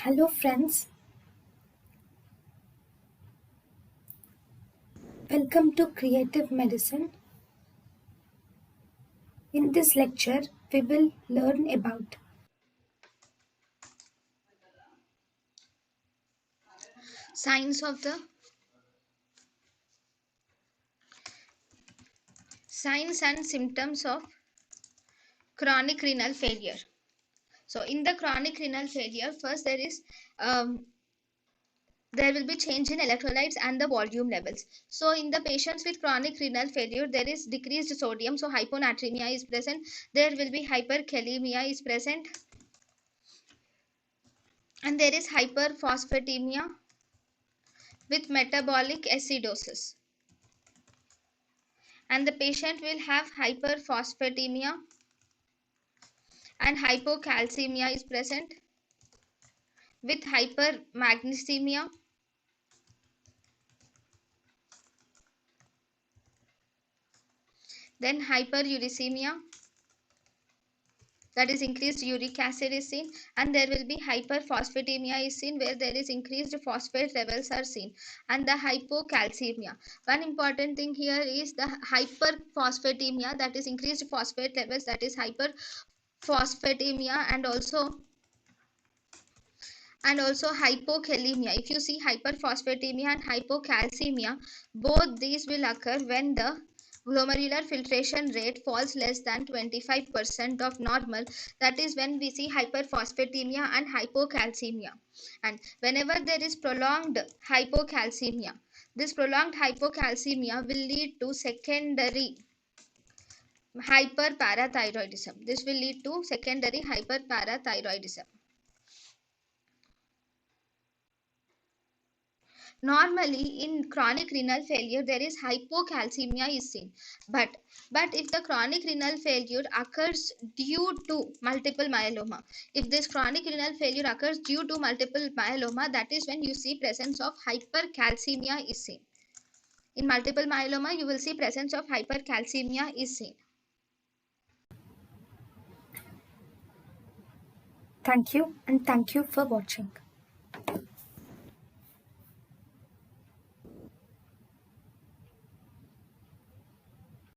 Hello friends, welcome to Creative Medicine. In this lecture, we will learn about Signs of the signs and symptoms of chronic renal failure. So in the chronic renal failure, first there will be change in electrolytes and the volume levels. So in the patients with chronic renal failure, there is decreased sodium, so hyponatremia is present. There will be hyperkalemia is present, and there is hyperphosphatemia with metabolic acidosis. And the patient will have hyperphosphatemia and hypocalcemia is present with hypermagnesemia, then hyperuricemia, that is increased uric acid is seen, and there will be hyperphosphatemia is seen where there is increased phosphate levels are seen, and the hypocalcemia. One important thing here is the hyperphosphatemia, that is increased phosphate levels, that is hyperphosphatemia, and also hypokalemia. If you see hyperphosphatemia and hypocalcemia, both these will occur when the glomerular filtration rate falls less than 25% of normal. That is when we see hyperphosphatemia and hypocalcemia. And whenever there is prolonged hypocalcemia, this prolonged hypocalcemia will lead to secondary hyperparathyroidism. This will lead to secondary hyperparathyroidism. Normally, in chronic renal failure, there is hypocalcemia is seen. But if the chronic renal failure occurs due to multiple myeloma, if this chronic renal failure occurs due to multiple myeloma, that is when you see presence of hypercalcemia is seen. In multiple myeloma, you will see presence of hypercalcemia is seen. thank you and thank you for watching.